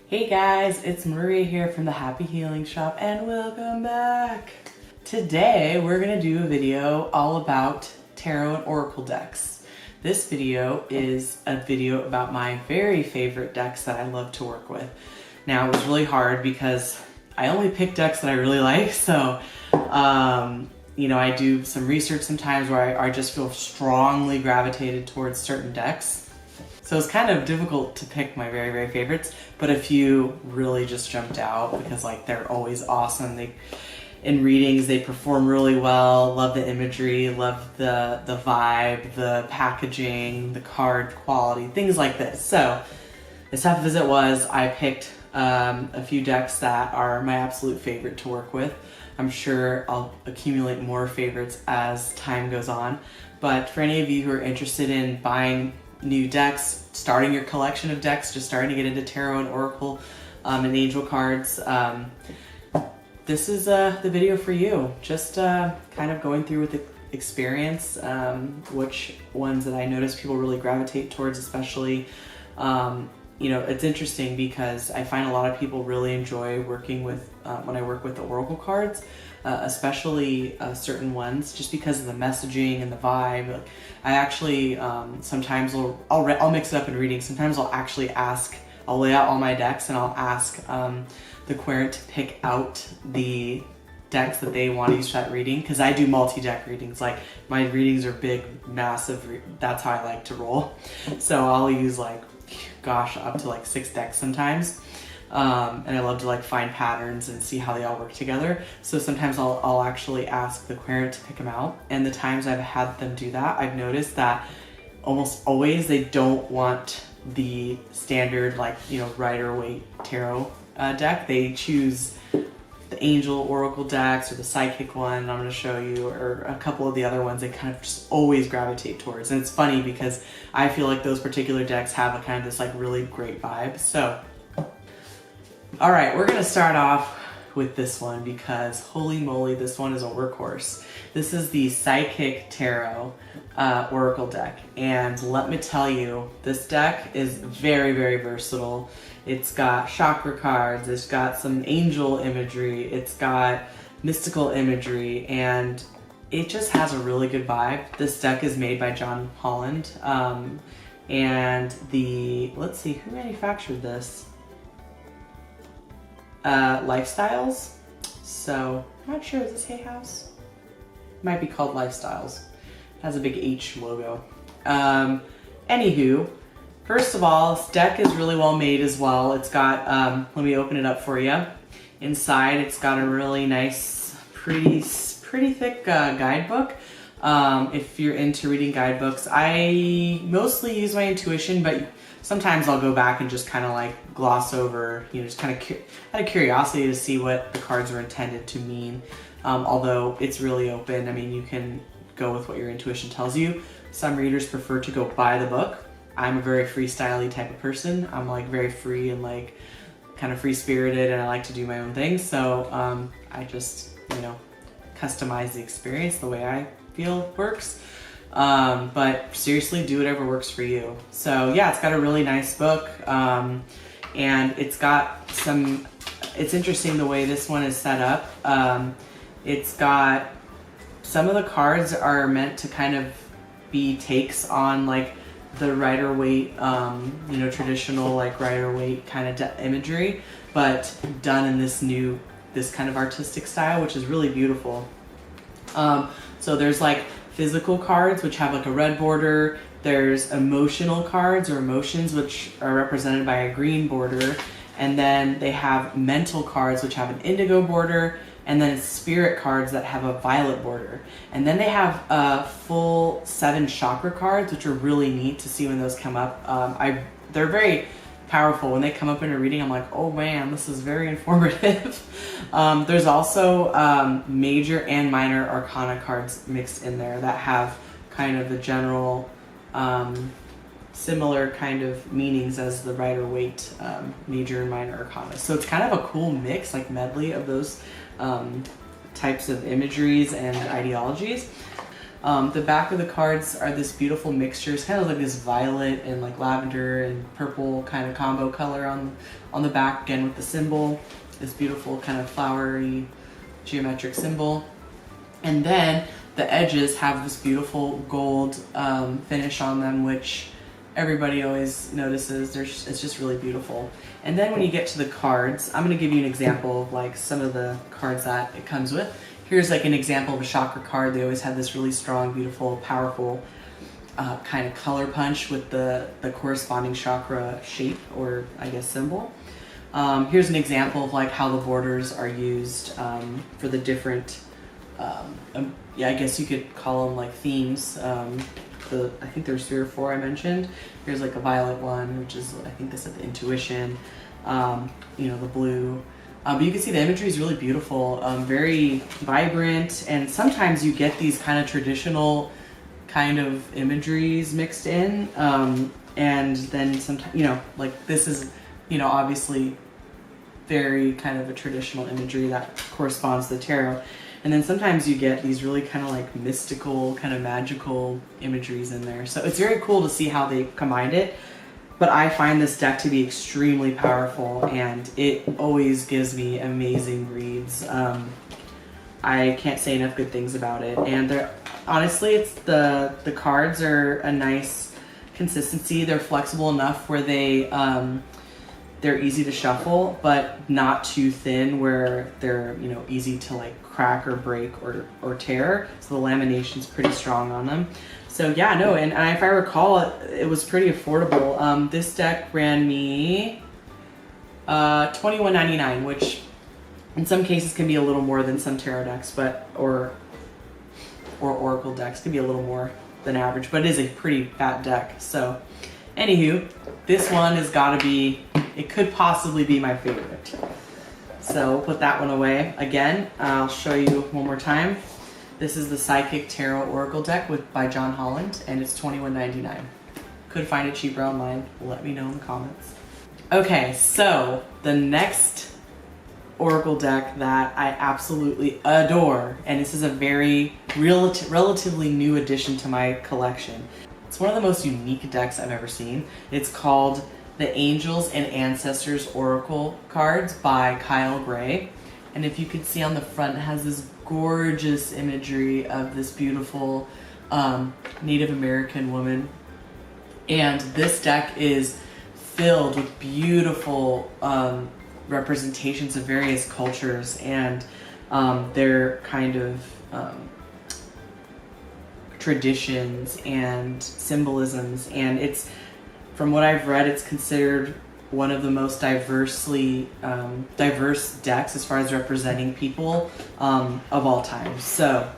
Hey guys, it's Maria here from the Happy Healing Shop and welcome back. Today we're going to do a video all about tarot and oracle decks. This video is a video about my very favorite decks that I love to work with. Now it was really hard because I only pick decks that I really like, so I do some research sometimes where I just feel strongly gravitated towards certain decks. So it's kind of difficult to pick my very, very favorites, but a few really just jumped out because they're always awesome. In readings, they perform really well, love the imagery, love the vibe, the packaging, the card quality, things like this. So as tough as it was, I picked a few decks that are my absolute favorite to work with. I'm sure I'll accumulate more favorites as time goes on, but for any of you who are interested in buying new decks, starting your collection of decks, just starting to get into tarot and oracle and angel cards, this is the video for you. Just kind of going through with the experience, which ones that I notice people really gravitate towards, especially. It's interesting because I find a lot of people really enjoy working with, when I work with the oracle cards, especially certain ones, just because of the messaging and the vibe. I actually sometimes I'll mix it up in reading. Sometimes I'll lay out all my decks and I'll ask the querent to pick out the decks that they want to use for that reading, because I do multi-deck readings. Like, my readings are big, massive, that's how I like to roll. So I'll use up to 6 decks sometimes. And I love to find patterns and see how they all work together. So sometimes I'll actually ask the querent to pick them out. And the times I've had them do that, I've noticed that almost always they don't want the standard Rider-Waite tarot deck. They choose the angel oracle decks or the psychic one I'm going to show you, or a couple of the other ones they kind of just always gravitate towards. And it's funny because I feel like those particular decks have a kind of this really great vibe. So all right, we're going to start off with this one because holy moly, this one is a workhorse. This is the Psychic Tarot Oracle deck, and let me tell you, this deck is very, very versatile. It's got chakra cards, it's got some angel imagery, it's got mystical imagery, and it just has a really good vibe. This deck is made by John Holland, and let's see, who manufactured this? Lifestyles. So I'm not sure, is this Hay House? Might be called Lifestyles. It has a big H logo. Anywho, first of all, this deck is really well made as well. It's got, let me open it up for you. Inside, it's got a really nice, pretty thick guidebook. If you're into reading guidebooks, I mostly use my intuition, but sometimes I'll go back and just kind of gloss over, just kind of out of curiosity to see what the cards were intended to mean. Although it's really open. I mean, you can go with what your intuition tells you. Some readers prefer to go buy the book. I'm a very freestyle-y type of person. I'm very free and kind of free-spirited, and I like to do my own thing. So I just, customize the experience the way I feel works. But seriously, do whatever works for you. So yeah, it's got a really nice book, and it's got it's interesting the way this one is set up. It's got, some of the cards are meant to kind of be takes on the Rider-Waite, traditional Rider-Waite kind of imagery, but done in this kind of artistic style, which is really beautiful. So there's physical cards, which have a red border. There's emotional cards or emotions, which are represented by a green border. And then they have mental cards, which have an indigo border. And then spirit cards that have a violet border. And then they have full 7 chakra cards, which are really neat to see when those come up. They're very powerful. When they come up in a reading, I'm like, oh man, this is very informative. There's also major and minor arcana cards mixed in there that have kind of the general similar kind of meanings as the Rider-Waite major and minor arcana. So it's kind of a cool mix, medley of those types of imageries and ideologies. The back of the cards are this beautiful mixture. It's kind of like this violet and like lavender and purple kind of combo color on the back, again with the symbol, this beautiful kind of flowery geometric symbol. And then the edges have this beautiful gold finish on them, which everybody always notices. It's just really beautiful. And then when you get to the cards, I'm going to give you an example of like some of the cards that it comes with. Here's like an example of a chakra card. They always have this really strong, beautiful, powerful kind of color punch with the corresponding chakra shape, or I guess symbol. Here's an example of like how the borders are used for the different, yeah, I guess you could call them like themes. I think there's 3 or 4 I mentioned. Here's like a violet one, which is, I think this is the intuition, you know, the blue. But you can see the imagery is really beautiful, very vibrant, and sometimes you get these kind of traditional kind of imageries mixed in, and then sometimes, you know, like this is, you know, obviously very kind of a traditional imagery that corresponds to the tarot. And then sometimes you get these really kind of like mystical, kind of magical imageries in there. So it's very cool to see how they combined it. But I find this deck to be extremely powerful, and it always gives me amazing reads. I can't say enough good things about it. And honestly, it's the cards are a nice consistency. They're flexible enough where they're easy to shuffle, but not too thin where they're, you know, easy to like crack or break or tear. So the lamination's pretty strong on them. So yeah, no, and if I recall, it was pretty affordable. This deck ran me $21.99, which in some cases can be a little more than some tarot decks, but or oracle decks can be a little more than average, but it is a pretty fat deck. So anywho, this one has got to be, it could possibly be my favorite. So we'll put that one away. Again, I'll show you one more time. This is the Psychic Tarot Oracle deck by John Holland, and it's $21.99. Could find it cheaper online. Let me know in the comments. Okay, so the next Oracle deck that I absolutely adore, and this is a very relatively new addition to my collection. It's one of the most unique decks I've ever seen. It's called the Angels and Ancestors Oracle cards by Kyle Gray. And if you can see on the front, it has this gorgeous imagery of this beautiful Native American woman. And this deck is filled with beautiful representations of various cultures and their kind of traditions and symbolisms. And it's, from what I've read, it's considered one of the most diverse decks as far as representing people of all time. So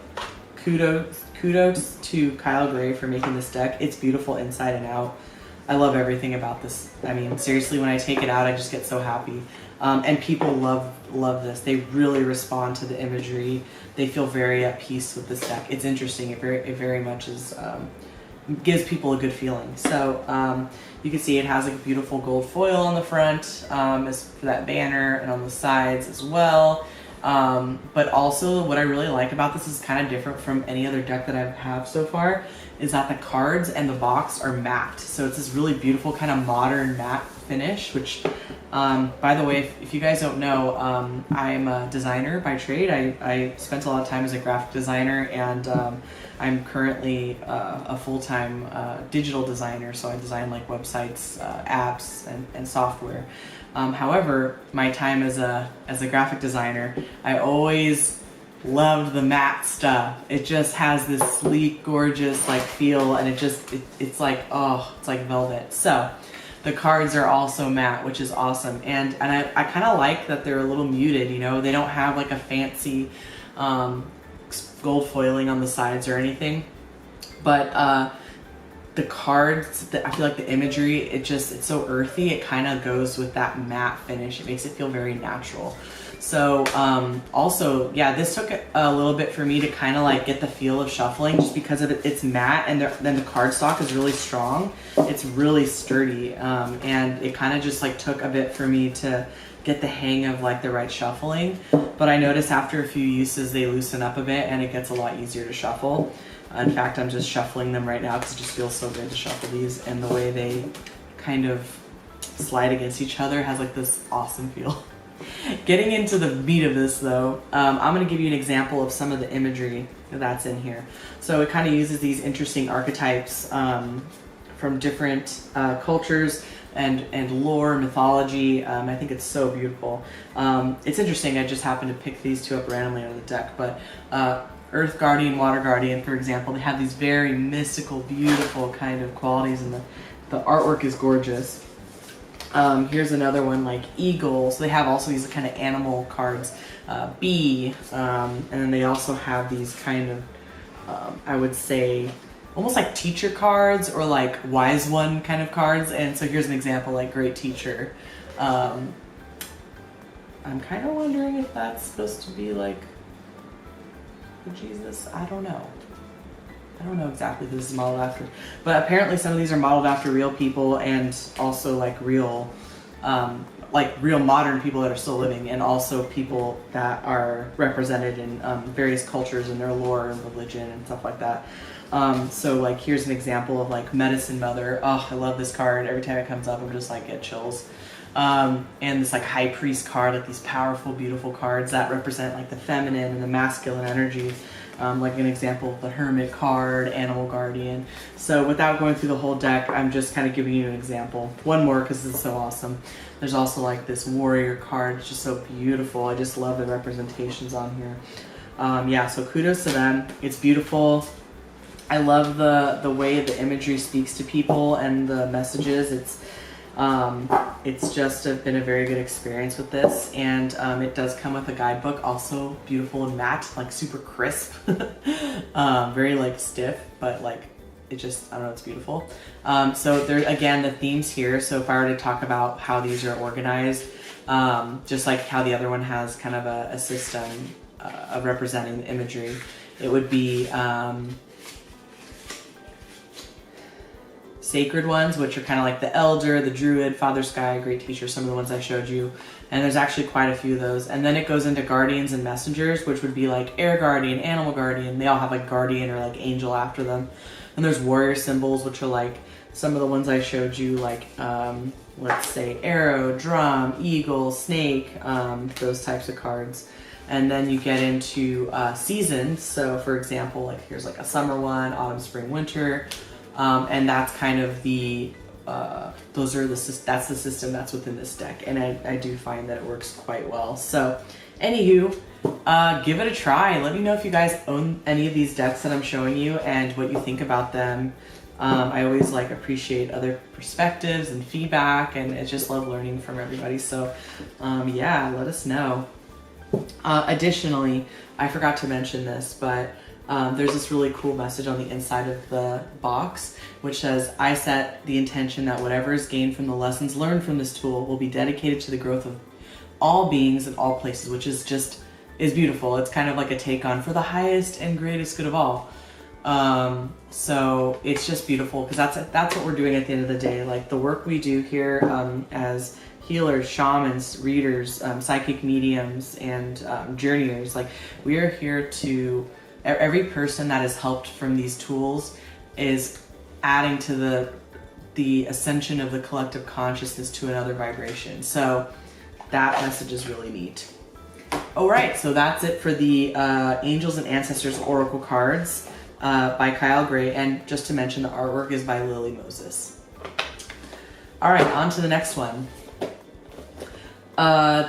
kudos to Kyle Gray for making this deck. It's beautiful inside and out. I love everything about this. I mean, seriously, when I take it out, I just get so happy. And people love this. They really respond to the imagery. They feel very at peace with this deck. It's interesting. It very much is gives people a good feeling. So you can see it has like a beautiful gold foil on the front as for that banner, and on the sides as well. But also what I really like about this is kind of different from any other deck that I have so far, is that the cards and the box are matte. So it's this really beautiful kind of modern matte finish, which by the way, if you guys don't know, I'm a designer by trade. I spent a lot of time as a graphic designer, and I'm currently a full-time digital designer, so I design like websites, apps, and software. However, my time as a graphic designer, I always loved the matte stuff. It just has this sleek, gorgeous like feel, and it's like, oh, it's like velvet. So the cards are also matte, which is awesome. And I kind of like that they're a little muted, you know, they don't have like a fancy gold foiling on the sides or anything, but the cards, I feel like the imagery, it's so earthy. It kind of goes with that matte finish. It makes it feel very natural. So also, yeah, this took a little bit for me to kind of like get the feel of shuffling, just because of it's matte, and then the cardstock is really strong. It's really sturdy, and it kind of just like took a bit for me to get the hang of like the right shuffling. But I noticed after a few uses they loosen up a bit, and it gets a lot easier to shuffle. In fact, I'm just shuffling them right now because it just feels so good to shuffle these, and the way they kind of slide against each other has like this awesome feel. Getting into the meat of this though, I'm going to give you an example of some of the imagery that's in here. So it kind of uses these interesting archetypes from different cultures and lore, mythology. I think it's so beautiful. It's interesting, I just happened to pick these two up randomly out of the deck, but Earth Guardian, Water Guardian, for example, they have these very mystical, beautiful kind of qualities, and the artwork is gorgeous. Here's another one like Eagle. So they have also these kind of animal cards, Bee, and then they also have these kind of, I would say, almost like teacher cards or like wise one kind of cards. And so here's an example, like Great Teacher. I'm kind of wondering if that's supposed to be like Jesus. I don't know. I don't know exactly who this is modeled after, but apparently some of these are modeled after real people, and also like real modern people that are still living, and also people that are represented in various cultures and their lore and religion and stuff like that. So like here's an example of like Medicine Mother. Oh, I love this card. Every time it comes up, I'm just like get chills. And this like High Priest card, like these powerful, beautiful cards that represent like the feminine and the masculine energy. Like an example of the Hermit card, Animal Guardian. So without going through the whole deck, I'm just kind of giving you an example. One more because this is so awesome. There's also like this Warrior card. It's just so beautiful. I just love the representations on here. Yeah, so kudos to them. It's beautiful. I love the way the imagery speaks to people and the messages. It's just been a very good experience with this, and it does come with a guidebook, also beautiful and matte, like super crisp, very like stiff, but like it just, I don't know, it's beautiful. So there again, the themes here. So if I were to talk about how these are organized, just like how the other one has kind of a system of representing the imagery, it would be sacred ones, which are kind of like the Elder, the Druid, Father Sky, Great Teacher, some of the ones I showed you. And there's actually quite a few of those. And then it goes into Guardians and Messengers, which would be like Air Guardian, Animal Guardian. They all have like Guardian or like Angel after them. And there's Warrior symbols, which are like some of the ones I showed you, like let's say Arrow, Drum, Eagle, Snake, those types of cards. And then you get into seasons. So for example, like here's like a summer one, autumn, spring, winter. And that's kind of that's the system that's within this deck, and I do find that it works quite well. So, anywho, give it a try. Let me know if you guys own any of these decks that I'm showing you and what you think about them. I always like appreciate other perspectives and feedback, and I just love learning from everybody. So, yeah, let us know. Additionally, I forgot to mention this, but there's this really cool message on the inside of the box, which says, I set the intention that whatever is gained from the lessons learned from this tool will be dedicated to the growth of all beings in all places, which is beautiful. It's kind of like a take on for the highest and greatest good of all. So it's just beautiful because that's what we're doing at the end of the day. Like the work we do here as healers, shamans, readers, psychic mediums, and journeyers, like we are here to, every person that is helped from these tools is adding to the ascension of the collective consciousness to another vibration. So that message is really neat. All right, so that's it for the Angels and Ancestors Oracle cards by Kyle Gray. And just to mention, the artwork is by Lily Moses. All right, on to the next one.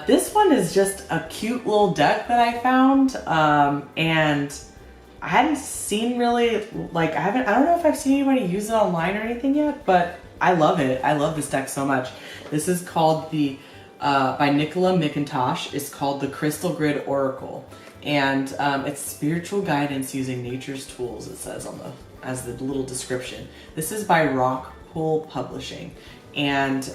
This one is just a cute little deck that I found, and I hadn't seen really, like, I don't know if I've seen anybody use it online or anything yet, but I love it. I love this deck so much. This is called by Nicola McIntosh. It's called the Crystal Grid Oracle. And it's spiritual guidance using nature's tools, it says as the little description. This is by Rockpool Publishing. And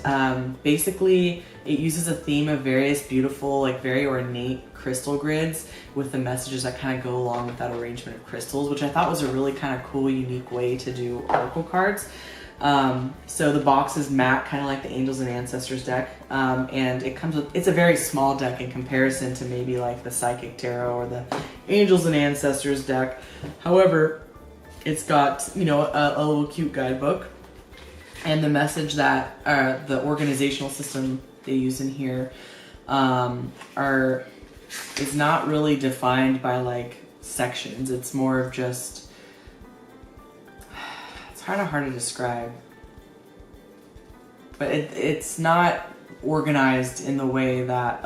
basically it uses a theme of various beautiful, like very ornate crystal grids with the messages that kind of go along with that arrangement of crystals, which I thought was a really kind of cool, unique way to do oracle cards. So the box is matte, kind of like the Angels and Ancestors deck, and it's a very small deck in comparison to maybe like the Psychic Tarot or the Angels and Ancestors deck. However, It's got, you know, a little cute guidebook, and the message that the organizational system they use in here is not really defined by like sections. It's more of just, it's kind of hard to describe, but it's not organized in the way that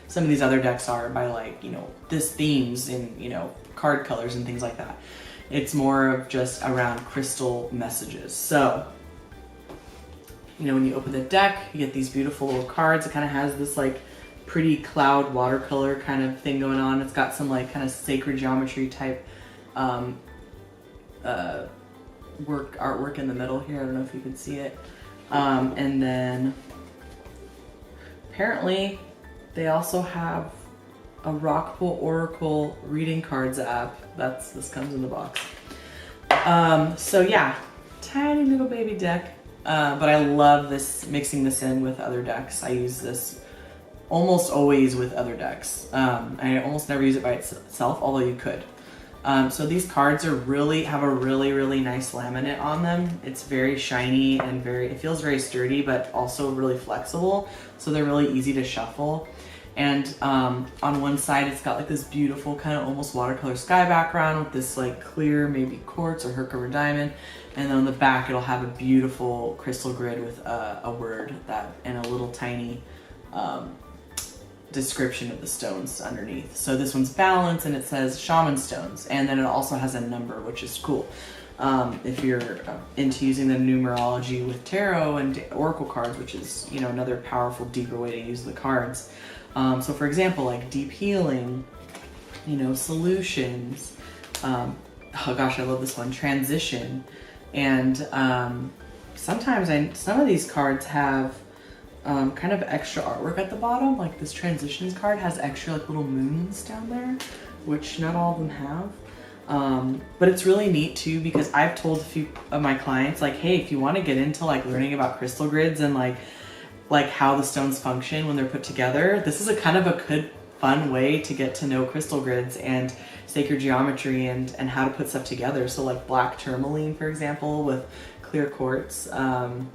some of these other decks are, by like, you know, this themes and, you know, card colors and things like that. It's more of just around crystal messages. So, you know, when you open the deck, you get these beautiful little cards. It kind of has this like pretty cloud watercolor kind of thing going on. It's got some like kind of sacred geometry type artwork in the middle here. I don't know if you can see it. And then apparently they also have a Rockpool Oracle reading cards app. This comes in the box. So yeah, tiny little baby deck. But I love mixing this in with other decks. I use this almost always with other decks. I almost never use it by itself, although you could. So these cards have a really nice laminate on them. It's very shiny and it feels very sturdy, but also really flexible. So they're really easy to shuffle. And on one side, it's got like this beautiful kind of almost watercolor sky background with this like clear, maybe quartz or Herkimer diamond. And then on the back, it'll have a beautiful crystal grid with a word and a little tiny description of the stones underneath. So this one's balanced and it says shaman stones. And then it also has a number, which is cool. If you're into using the numerology with tarot and oracle cards, which is, you know, another powerful, deeper way to use the cards. So for example, like deep healing, you know, solutions, oh gosh, I love this one, transition. And sometimes some of these cards have kind of extra artwork at the bottom. Like this transitions card has extra like little moons down there, which not all of them have. But it's really neat too, because I've told a few of my clients, like, hey, if you want to get into like learning about crystal grids and like how the stones function when they're put together, this is a kind of a good fun way to get to know crystal grids and sacred geometry and how to put stuff together. So like black tourmaline, for example, with clear quartz,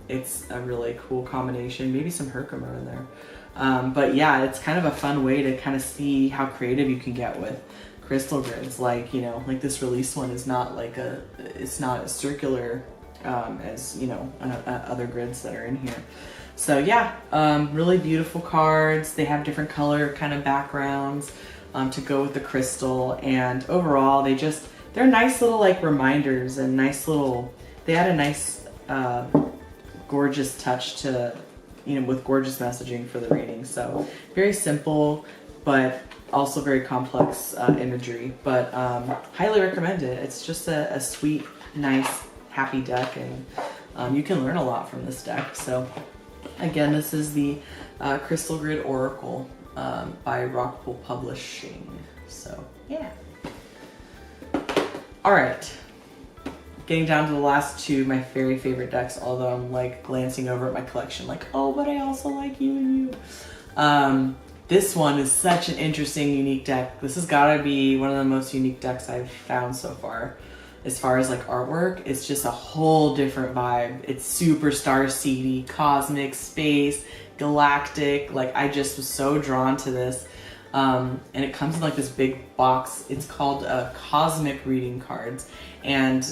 it's a really cool combination. Maybe some Herkimer in there. But yeah, it's kind of a fun way to kind of see how creative you can get with crystal grids. Like, you know, like this release one is not like it's not as circular as, you know, other grids that are in here. So yeah, really beautiful cards. They have different color kind of backgrounds to go with the crystal, and overall they're nice little like reminders and they add a nice gorgeous touch to, you know, with gorgeous messaging for the reading. So very simple, but also very complex imagery, but highly recommend it. It's just a sweet, nice, happy deck, and you can learn a lot from this deck. So again, this is the Crystal Grid Oracle by Rockpool Publishing. So yeah. All right. Getting down to the last two, my very favorite decks, although I'm like glancing over at my collection like, oh, but I also like you and you. This one is such an interesting, unique deck. This has got to be one of the most unique decks I've found so far. As far as like artwork, it's just a whole different vibe. It's super starseedy, cosmic, space, galactic. Like I just was so drawn to this. And it comes in like this big box. It's called Cosmic Reading Cards. And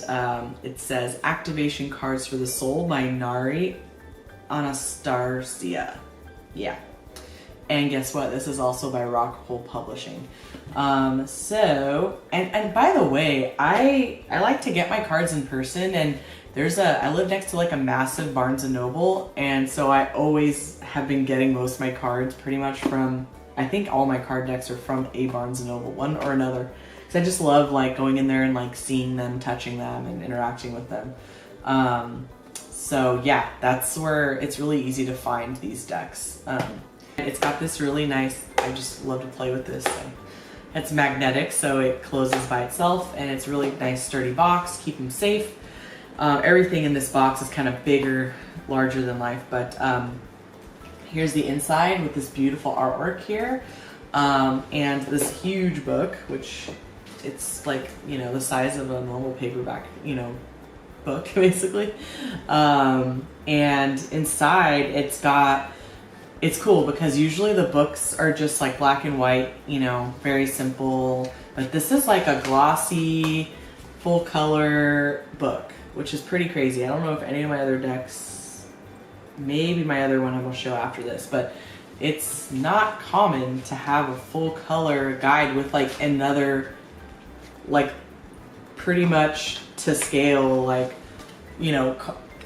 it says Activation Cards for the Soul by Nari Anastasia. Yeah. And guess what? This is also by Rockpool Publishing. So, and by the way, I like to get my cards in person, and I live next to like a massive Barnes & Noble, and so I always have been getting most of my cards pretty much from, I think all my card decks are from a Barnes & Noble, one or another. Because I just love like going in there and like seeing them, touching them, and interacting with them. So yeah, that's where it's really easy to find these decks. It's got this really nice, I just love to play with this. It's magnetic, so it closes by itself, and it's really nice sturdy box, keep them safe. Everything in this box is kind of bigger, larger than life, but here's the inside with this beautiful artwork here, and this huge book, which it's like, you know, the size of a normal paperback, you know, book basically. And inside it's cool because usually the books are just like black and white, you know, very simple, but this is like a glossy full color book, which is pretty crazy. I don't know if any of my other decks, maybe my other one I will show after this, but it's not common to have a full color guide with like another, like pretty much to scale, like, you know,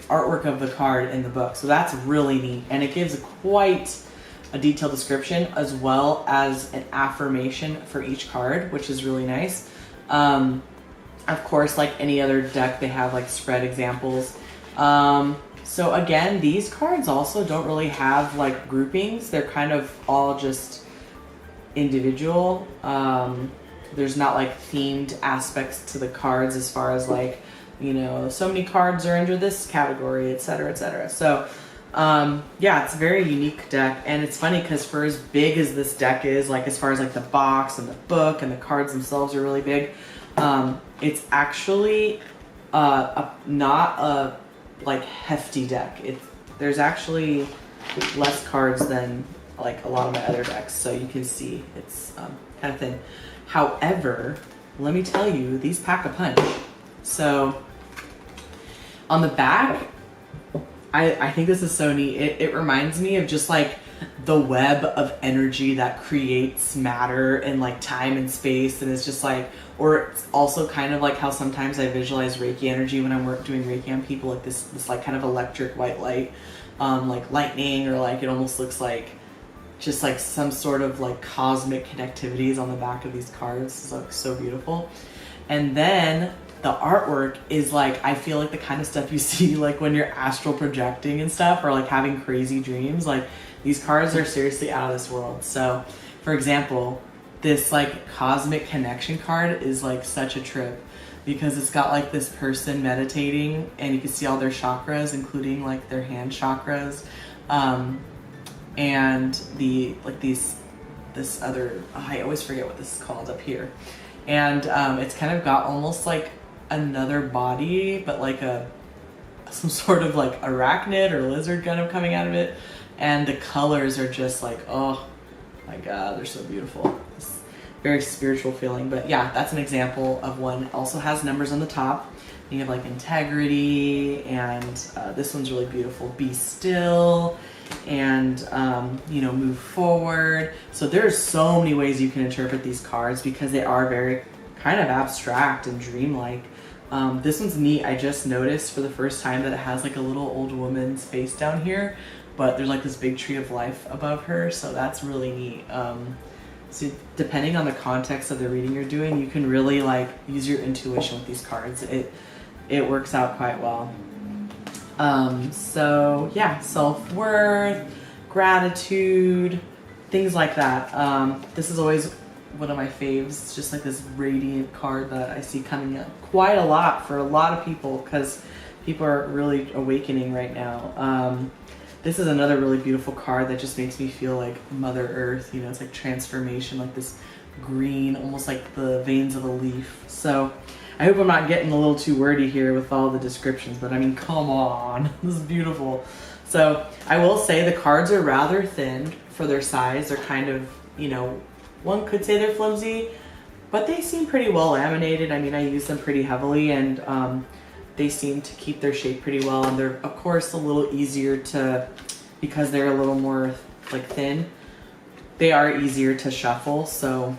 artwork of the card in the book. So that's really neat. And it gives quite a detailed description as well as an affirmation for each card, which is really nice. Of course, like any other deck, they have like spread examples. So again, these cards also don't really have like groupings. They're kind of all just individual. There's not like themed aspects to the cards as far as like, you know, so many cards are under this category, etc., etc. So yeah, it's a very unique deck. And it's funny because for as big as this deck is, like as far as like the box and the book and the cards themselves are really big, it's actually not a like hefty deck. There's actually less cards than like a lot of my other decks, so you can see it's kind of thin. However, let me tell you, these pack a punch. So on the back, I think this is so neat. It reminds me of just like the web of energy that creates matter and like time and space, and it's just like, or it's also kind of like how sometimes I visualize Reiki energy when I'm doing Reiki on people, like this like kind of electric white light, like lightning, or like it almost looks like just like some sort of like cosmic connectivities on the back of these cards. It's like so beautiful. And then the artwork is like, I feel like the kind of stuff you see like when you're astral projecting and stuff, or like having crazy dreams. Like these cards are seriously out of this world. So for example, this like cosmic connection card is like such a trip because it's got like this person meditating and you can see all their chakras, including like their hand chakras, and the like this other, I always forget what this is called up here. And it's kind of got almost like another body, but like some sort of like arachnid or lizard kind of coming out of it. And the colors are just like, oh my God, they're so beautiful. It's very spiritual feeling. But yeah, that's an example of one. It also has numbers on the top. You have like integrity, and this one's really beautiful. Be still, and you know, move forward. So there's so many ways you can interpret these cards because they are very kind of abstract and dreamlike. This one's neat. I just noticed for the first time that it has like a little old woman's face down here, but there's like this big tree of life above her, so that's really neat. So depending on the context of the reading you're doing, you can really like use your intuition with these cards. It works out quite well. So yeah, self-worth, gratitude, things like that. This is always one of my faves. It's just like this radiant card that I see coming up quite a lot for a lot of people because people are really awakening right now. This is another really beautiful card that just makes me feel like Mother Earth. You know, it's like transformation, like this green, almost like the veins of a leaf. So I hope I'm not getting a little too wordy here with all the descriptions, but I mean, come on, this is beautiful. So I will say the cards are rather thin for their size. They're kind of, you know, one could say they're flimsy, but they seem pretty well laminated. I mean, I use them pretty heavily, and they seem to keep their shape pretty well. And they're, of course, a little easier to, because they're a little more like thin, they are easier to shuffle. So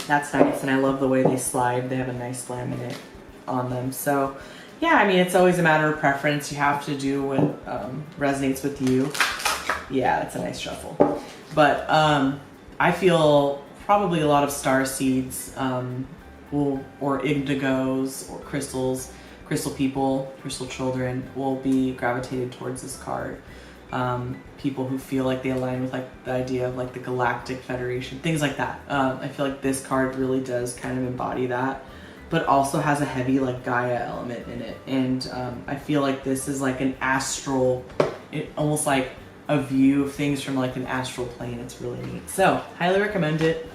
that's nice, and I love the way they slide. They have a nice laminate on them. So yeah, I mean, it's always a matter of preference. You have to do what resonates with you. Yeah, that's a nice shuffle. But I feel probably a lot of star seeds or indigos or crystals, crystal people, crystal children will be gravitated towards this card. People who feel like they align with like the idea of like the Galactic Federation, things like that. I feel like this card really does kind of embody that, but also has a heavy like Gaia element in it. And I feel like this is like an astral, almost like a view of things from like an astral plane. It's really neat. So highly recommend it.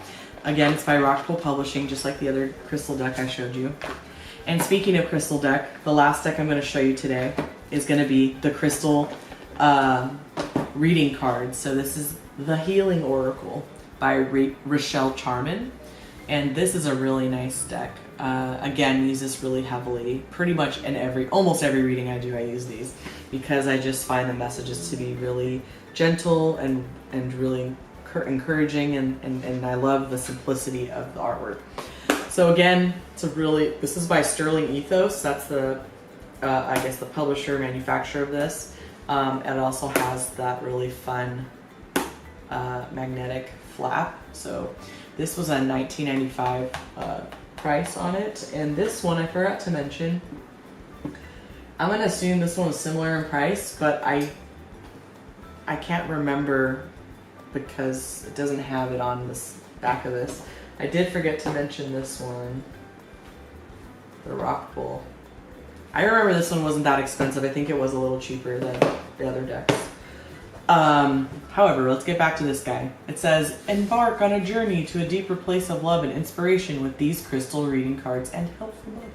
Again, it's by Rockpool Publishing, just like the other crystal deck I showed you. And speaking of crystal deck, the last deck I'm going to show you today is going to be the crystal reading cards. So this is the Healing Oracle by Rochelle Charman. And this is a really nice deck. Again, use this really heavily. Pretty much in almost every reading I do, I use these because I just find the messages to be really gentle and really encouraging, and I love the simplicity of the artwork. So again, this is by Sterling Ethos. That's the, I guess, the publisher, manufacturer of this. It also has that really fun magnetic flap. So this was a $19.95 price on it. And this one, I forgot to mention, I'm going to assume this one was similar in price, but I can't remember because it doesn't have it on this back of this. I did forget to mention this one, the Rock Bull. I remember this one wasn't that expensive. I think it was a little cheaper than the other decks. However, let's get back to this guy. It says, embark on a journey to a deeper place of love and inspiration with these crystal reading cards and helpful book.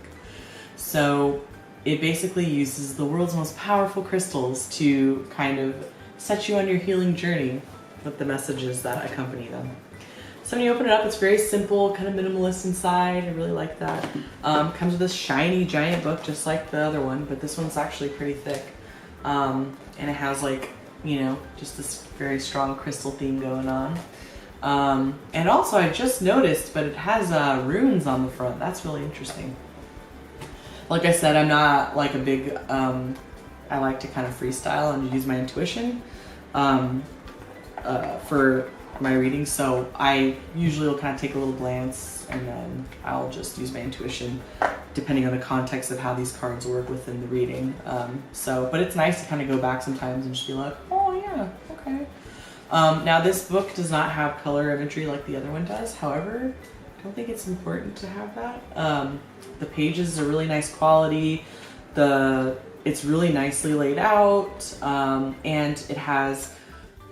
So it basically uses the world's most powerful crystals to kind of set you on your healing journey with the messages that accompany them. So when you open it up, it's very simple, kind of minimalist inside. I really like that. Comes with this shiny giant book, just like the other one, but this one's actually pretty thick. And it has just this very strong crystal theme going on. And also I just noticed, but it has runes on the front. That's really interesting. Like I said, I'm not like a big, I like to kind of freestyle and use my intuition for my readings, so I usually will kind of take a little glance and then I'll just use my intuition depending on the context of how these cards work within the reading. But it's nice to kind of go back sometimes and just be like, oh yeah, okay. Now this book does not have color imagery like the other one does. However, I don't think it's important to have that. The pages are really nice quality. It's really nicely laid out, and it has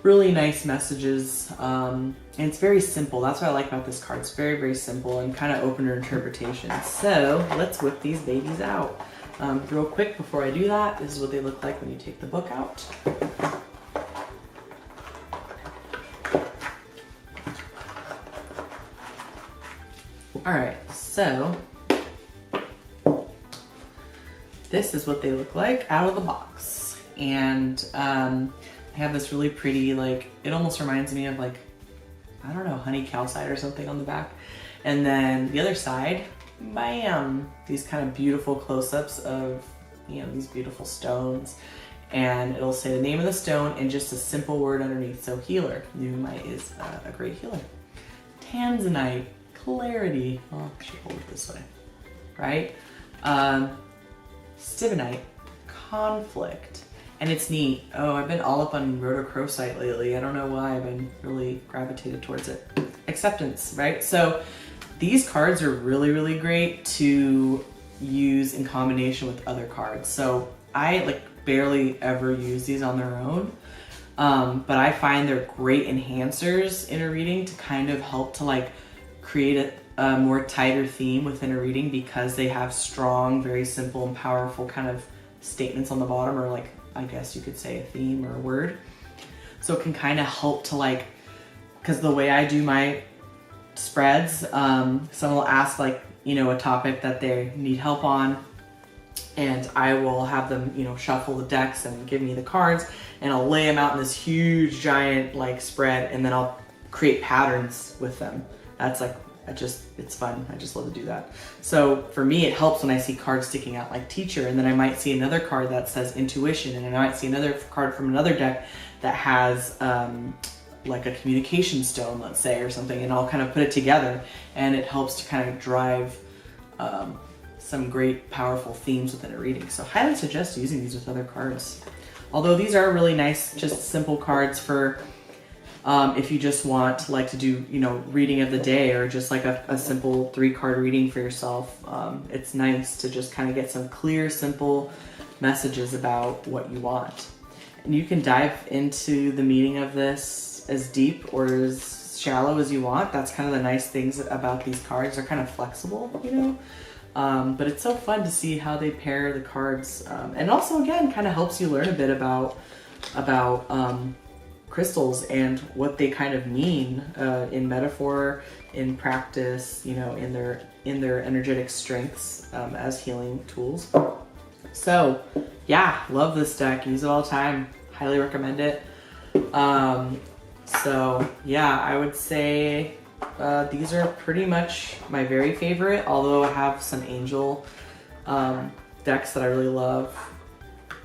really nice messages, and it's very simple. That's what I like about this card. It's very, very simple and kind of open to interpretation. So let's whip these babies out. Real quick before I do that, this is what they look like when you take the book out. Alright, so this is what they look like out of the box. And I have this really pretty, it almost reminds me of I don't know, honey calcite or something on the back. And then the other side, bam, these kind of beautiful close-ups of, these beautiful stones. And it'll say the name of the stone and just a simple word underneath. So healer, Nuumite is a great healer. Tanzanite, clarity. Oh, I should hold it this way, right? Stibnite, conflict. And it's neat. Oh, I've been all up on rhodochrosite lately. I don't know why. I've been really gravitated towards it. Acceptance, right? So these cards are really, really great to use in combination with other cards. So I barely ever use these on their own. But I find they're great enhancers in a reading to kind of help to create a more tighter theme within a reading, because they have strong, very simple and powerful kind of statements on the bottom, or I guess you could say a theme or a word. So it can kind of help to because the way I do my spreads, someone will ask a topic that they need help on, and I will have them, shuffle the decks and give me the cards, and I'll lay them out in this huge giant spread, and then I'll create patterns with them. That's it's fun. I just love to do that. So for me, it helps when I see cards sticking out like teacher, and then I might see another card that says intuition, and I might see another card from another deck that has a communication stone, let's say, or something, and I'll kind of put it together, and it helps to kind of drive some great powerful themes within a reading. So highly suggest using these with other cards. Although these are really nice, just simple cards for if you just want to do, reading of the day, or just a simple 3-card reading for yourself. It's nice to just kind of get some clear, simple messages about what you want. And you can dive into the meaning of this as deep or as shallow as you want. That's kind of the nice things about these cards. They're kind of flexible, you know? But it's so fun to see how they pair the cards. And also, again, kind of helps you learn a bit about crystals and what they kind of mean in metaphor, in practice, you know, in their energetic strengths as healing tools. So yeah, love this deck. Use it all the time. Highly recommend it. So yeah, I would say these are pretty much my very favorite, although I have some Angel decks that I really love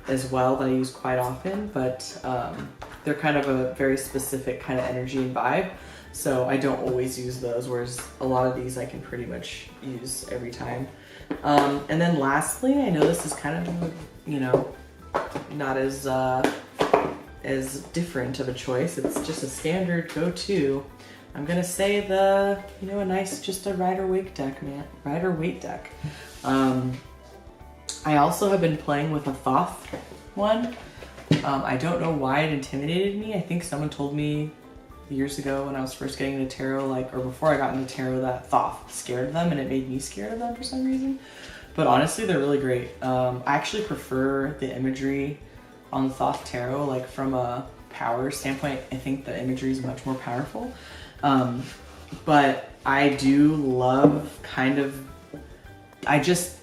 as well that I use quite often, but they're kind of a very specific kind of energy and vibe, so I don't always use those, whereas a lot of these I can pretty much use every time. And then lastly, I know this is kind of, you know, not as different of a choice. It's just a standard go-to. I'm gonna say you know, just a Rider-Waite deck, man. Rider-Waite deck. I also have been playing with a Thoth one. I don't know why it intimidated me. I think someone told me years ago when I was first getting into tarot, or before I got into tarot, that Thoth scared them, and it made me scared of them for some reason. But honestly, they're really great. I actually prefer the imagery on the Thoth tarot, like from a power standpoint. I think the imagery is much more powerful. But I do love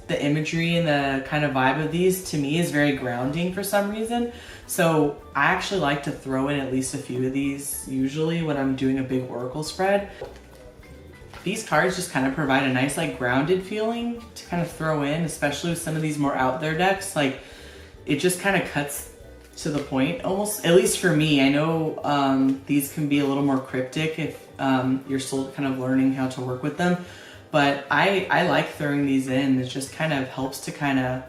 the imagery and the kind of vibe of these, to me, is very grounding for some reason. So I actually like to throw in at least a few of these usually when I'm doing a big oracle spread. These cards just kind of provide a nice grounded feeling to kind of throw in, especially with some of these more out there decks. It just kind of cuts to the point almost, at least for me. I know these can be a little more cryptic if you're still kind of learning how to work with them. But I like throwing these in. It just kind of helps to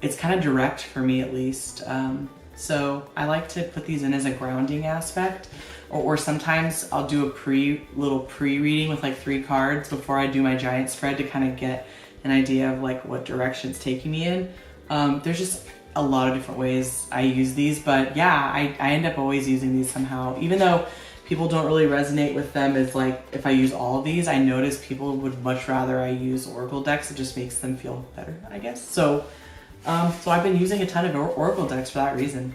it's kind of direct for me at least. So I like to put these in as a grounding aspect. Or sometimes I'll do a little pre-reading with 3 cards before I do my giant spread to kind of get an idea of what direction it's taking me in. There's just a lot of different ways I use these, but yeah, I end up always using these somehow. Even though people don't really resonate with them as if I use all of these, I notice people would much rather I use oracle decks. It just makes them feel better, I guess. So I've been using a ton of oracle decks for that reason.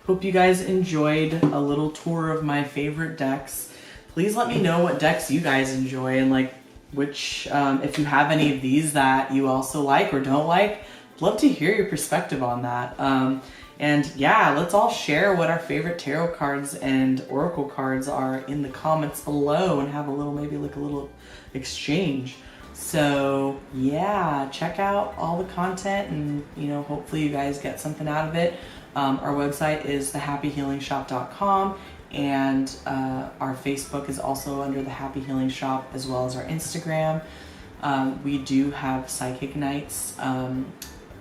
Hope you guys enjoyed a little tour of my favorite decks. Please let me know what decks you guys enjoy and which, if you have any of these that you also like or don't like. I'd love to hear your perspective on that. And yeah, let's all share what our favorite tarot cards and oracle cards are in the comments below and have maybe a little exchange. So yeah, check out all the content and, hopefully you guys get something out of it. Our website is thehappyhealingshop.com, and our Facebook is also under the Happy Healing Shop, as well as our Instagram. We do have psychic nights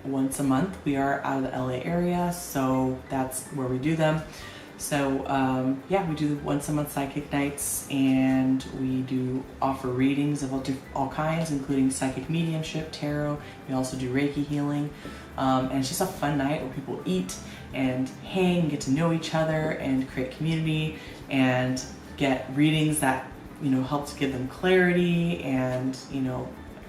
once a month. We are out of the LA area, so that's where we do them. So yeah, we do once a month psychic nights, and we do offer readings of all kinds, including psychic mediumship, tarot. We also do reiki healing, and it's just a fun night where people eat and hang, get to know each other, and create community, and get readings that help to give them clarity and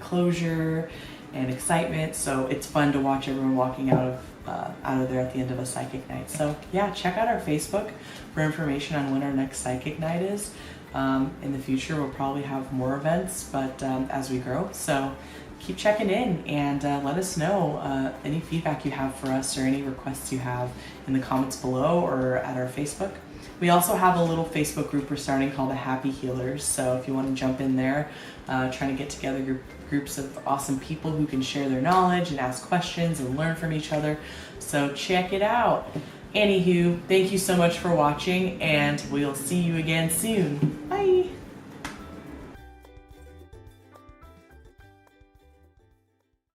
closure and excitement. So it's fun to watch everyone walking out of there at the end of a psychic night. So yeah, check out our Facebook for information on when our next psychic night is. In the future, we'll probably have more events, but as we grow. So keep checking in and let us know any feedback you have for us or any requests you have in the comments below or at our Facebook. We also have a little Facebook group we're starting called the Happy Healers. So if you want to jump in there, trying to get together groups of awesome people who can share their knowledge and ask questions and learn from each other. So check it out. Anywho, thank you so much for watching, and we'll see you again soon. Bye.